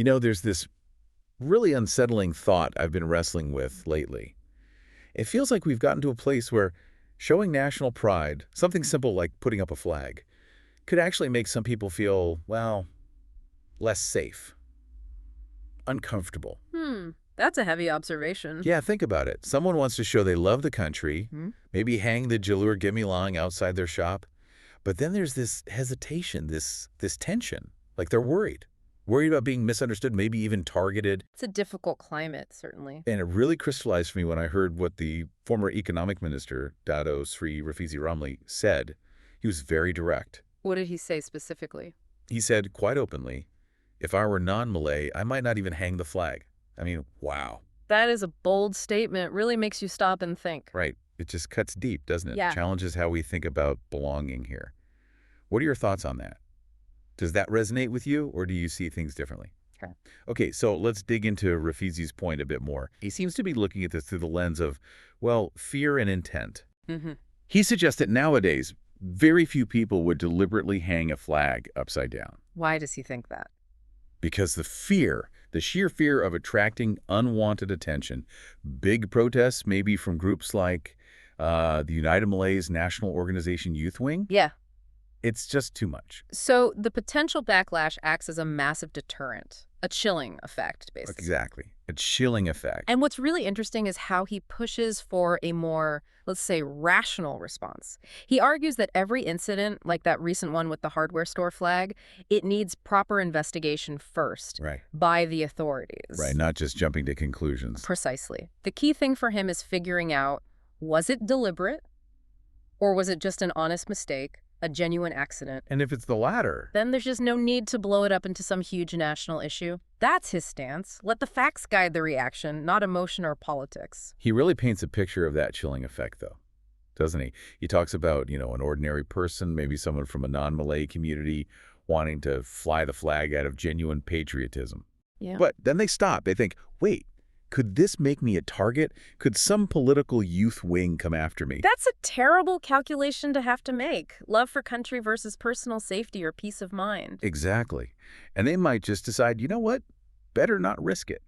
There's this really unsettling thought I've been wrestling with lately. It feels like we've gotten to a place where showing national pride, something simple like putting up a flag, could actually make some people feel, well, less safe, uncomfortable. That's a heavy observation. Yeah, think about it. Someone wants to show they love the country, Hmm? maybe hang the Jalur Gemilang outside their shop, but then there's this hesitation, this tension, like they're worried about being misunderstood, maybe even targeted. It's a difficult climate, certainly. And it really crystallized for me when I heard what the former economic minister, Dato Sri Rafizi Ramli, said. He was very direct. What did he say specifically? He said quite openly, if I were non-Malay, I might not even hang the flag. I mean, wow. That is a bold statement. Really makes you stop and think. Right. It just cuts deep, doesn't it? Yeah. Challenges how we think about belonging here. What are your thoughts on that? Does that resonate with you, or do you see things differently? Okay. Okay, so let's dig into Rafizi's point a bit more. He seems to be looking at this through the lens of, well, fear and intent. Mm-hmm. He suggests that nowadays, very few people would deliberately hang a flag upside down. Why does he think that? Because the sheer fear of attracting unwanted attention, big protests maybe from groups like the United Malay's National Organization Youth Wing, Yeah. it's just too much. So the potential backlash acts as a massive deterrent, a chilling effect, basically. Exactly. A chilling effect. And what's really interesting is how he pushes for a more, let's say, rational response. He argues that every incident, like that recent one with the hardware store flag, it needs proper investigation first Right. by the authorities. Right, not just jumping to conclusions. Precisely. The key thing for him is figuring out, was it deliberate or was it just an honest mistake, a genuine accident? And if it's the latter, Then there's just no need to blow it up into some huge national issue. That's his stance. Let the facts guide the reaction, not emotion or politics. he really paints a picture of that chilling effect, though, doesn't he? He talks about, an ordinary person, maybe someone from a non-Malay community, wanting to fly the flag out of genuine patriotism. Yeah. But then they stop. They think, wait, could this make me a target? Could some political youth wing come after me? That's a terrible calculation to have to make. Love for country versus personal safety or peace of mind. Exactly. And they might just decide, you know what? Better not risk it.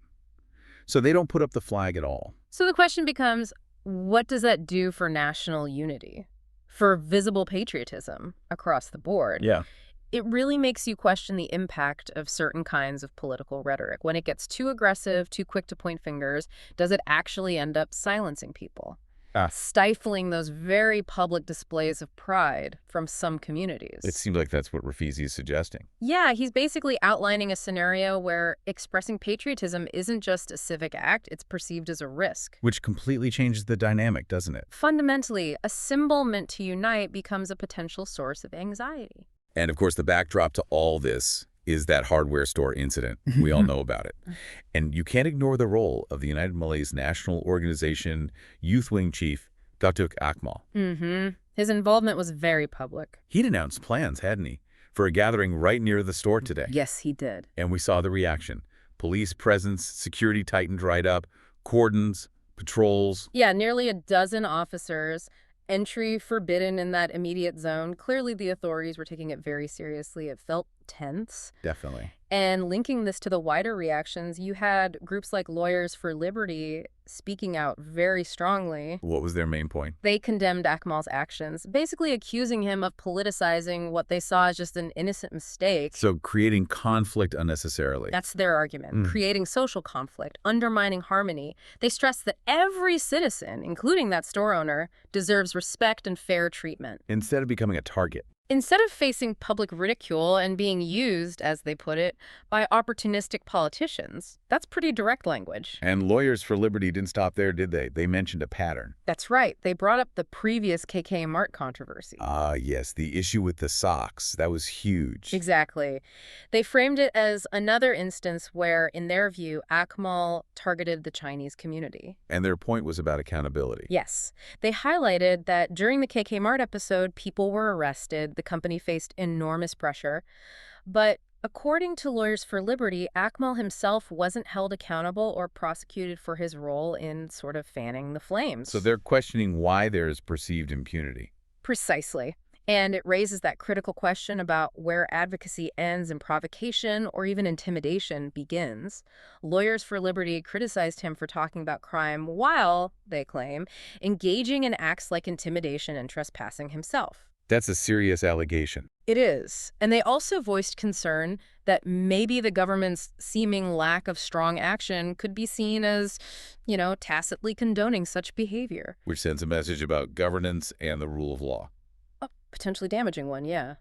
So they don't put up the flag at all. So the question becomes, what does that do for national unity? For visible patriotism across the board? Yeah. It really makes you question the impact of certain kinds of political rhetoric. When it gets too aggressive, too quick to point fingers, does it actually end up silencing people? Stifling those very public displays of pride from some communities. It seems like that's what Rafizi is suggesting. Yeah, he's basically outlining a scenario where expressing patriotism isn't just a civic act, it's perceived as a risk. Which completely changes the dynamic, doesn't it? Fundamentally, a symbol meant to unite becomes a potential source of anxiety. And of course, the backdrop to all this is that hardware store incident. We all know about it. And you can't ignore the role of the United Malay's National Organization Youth Wing Chief, Datuk Akmal. His involvement was very public. He'd announced plans, hadn't he, for a gathering right near the store today. Yes, he did. And we saw the reaction. Police presence, security tightened right up, cordons, patrols. Yeah, nearly a dozen officers. Entry forbidden in that immediate zone. Clearly, the authorities were taking it very seriously. It felt tense. Definitely. And linking this to the wider reactions, you had groups like Lawyers for Liberty speaking out very strongly. What was their main point? They condemned Akmal's actions, basically accusing him of politicizing what they saw as just an innocent mistake. So creating conflict unnecessarily. That's their argument. Creating social conflict, undermining harmony. They stress that every citizen, including that store owner, deserves respect and fair treatment. Instead of becoming a target. Instead of facing public ridicule and being used, as they put it, by opportunistic politicians. That's pretty direct language. And Lawyers for Liberty didn't stop there, did they? They mentioned a pattern. That's right. They brought up the previous KK Mart controversy. Ah, yes, the issue with the socks. That was huge. Exactly. They framed it as another instance where, in their view, Akmal targeted the Chinese community. And their point was about accountability. Yes. They highlighted that during the KK Mart episode, people were arrested. The company faced enormous pressure. But according to Lawyers for Liberty, Akmal himself wasn't held accountable or prosecuted for his role in sort of fanning the flames. So they're questioning why there is perceived impunity. Precisely. And it raises that critical question about where advocacy ends and provocation or even intimidation begins. Lawyers for Liberty criticized him for talking about crime while, they claim, engaging in acts like intimidation and trespassing himself. That's a serious allegation. It is. And they also voiced concern that maybe the government's seeming lack of strong action could be seen as, tacitly condoning such behavior. Which sends a message about governance and the rule of law. A potentially damaging one, yeah.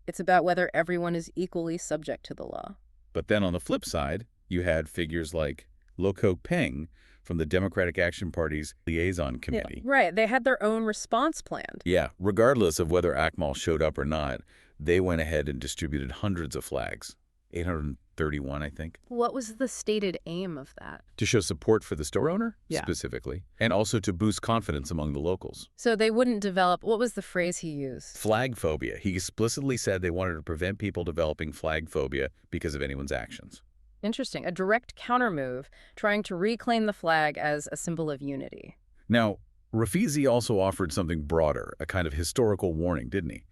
It's about whether everyone is equally subject to the law. But then on the flip side, you had figures like Loco Peng from the Democratic Action Party's liaison committee. Yeah, right. They had their own response planned. Yeah, regardless of whether Akmal showed up or not, they went ahead and distributed hundreds of flags. 831, I think. What was the stated aim of that? To show support for the store owner, Yeah. specifically, and also to boost confidence among the locals. So they wouldn't develop, what was the phrase he used? Flag phobia. He explicitly said they wanted to prevent people developing flag phobia because of anyone's actions. Interesting. A direct countermove, trying to reclaim the flag as a symbol of unity. Now, Rafizi also offered something broader, a kind of historical warning, didn't he?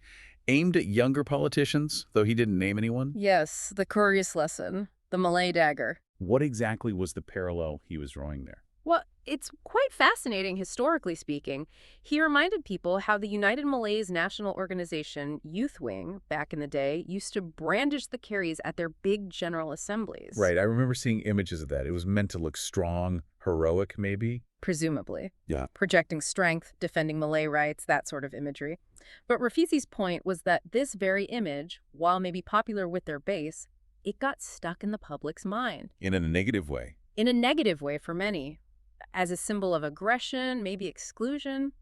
Aimed at younger politicians, though he didn't name anyone. Yes, the curious lesson, the Malay dagger. What exactly was the parallel he was drawing there? Well, it's quite fascinating, historically speaking. He reminded people how the United Malays National Organization, Youth Wing, back in the day, used to brandish the carries at their big general assemblies. Right, I remember seeing images of that. It was meant to look strong, heroic, maybe. Presumably. Yeah. Projecting strength, defending Malay rights, that sort of imagery. But Rafizi's point was that this very image, while maybe popular with their base, it got stuck in the public's mind. In a negative way. In a negative way for many, as a symbol of aggression, maybe exclusion.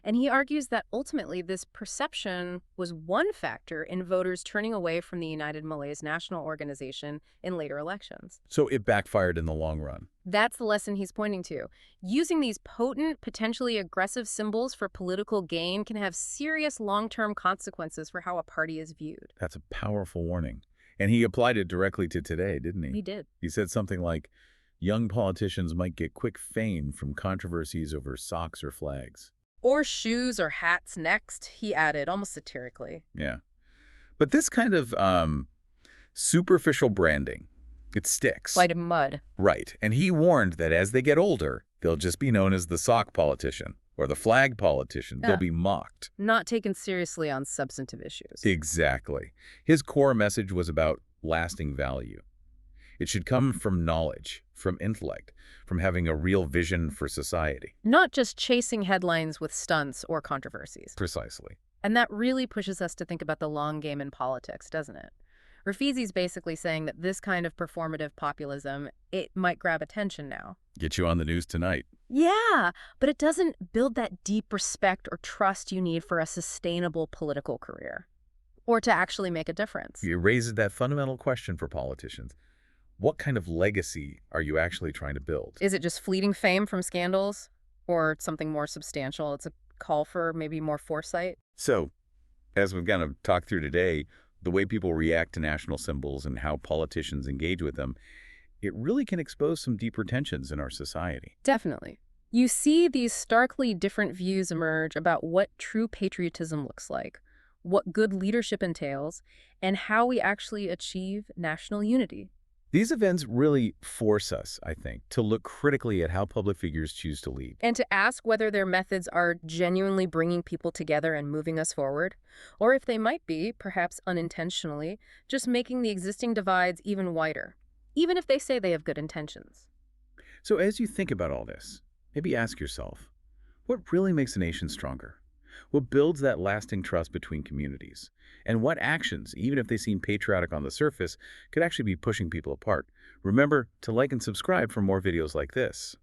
And he argues that ultimately this perception was one factor in voters turning away from the United Malays National Organization in later elections. So it backfired in the long run. That's the lesson he's pointing to. Using these potent, potentially aggressive symbols for political gain can have serious long-term consequences for how a party is viewed. That's a powerful warning. And he applied it directly to today, didn't he? He did. He said something like, young politicians might get quick fame from controversies over socks or flags. Or shoes or hats next, he added, almost satirically. Yeah. But this kind of superficial branding, it sticks. Like mud. Right. And he warned that as they get older, they'll just be known as the sock politician or the flag politician. Yeah. They'll be mocked. Not taken seriously on substantive issues. Exactly. His core message was about lasting value. It should come from knowledge, from intellect, from having a real vision for society. Not just chasing headlines with stunts or controversies. Precisely. And that really pushes us to think about the long game in politics, doesn't it? Rafizi's basically saying that this kind of performative populism, it might grab attention now. Get you on the news tonight. Yeah, but it doesn't build that deep respect or trust you need for a sustainable political career or to actually make a difference. It raises that fundamental question for politicians. What kind of legacy are you actually trying to build? Is it just fleeting fame from scandals or something more substantial? It's a call for maybe more foresight? So, as we've kind of talked through today, the way people react to national symbols and how politicians engage with them, it really can expose some deeper tensions in our society. Definitely. You see these starkly different views emerge about what true patriotism looks like, what good leadership entails, and how we actually achieve national unity. These events really force us, I think, to look critically at how public figures choose to lead. And to ask whether their methods are genuinely bringing people together and moving us forward, or if they might be, perhaps unintentionally, just making the existing divides even wider, even if they say they have good intentions. So as you think about all this, maybe ask yourself, what really makes a nation stronger? What builds that lasting trust between communities? And what actions, even if they seem patriotic on the surface, could actually be pushing people apart? Remember to like and subscribe for more videos like this.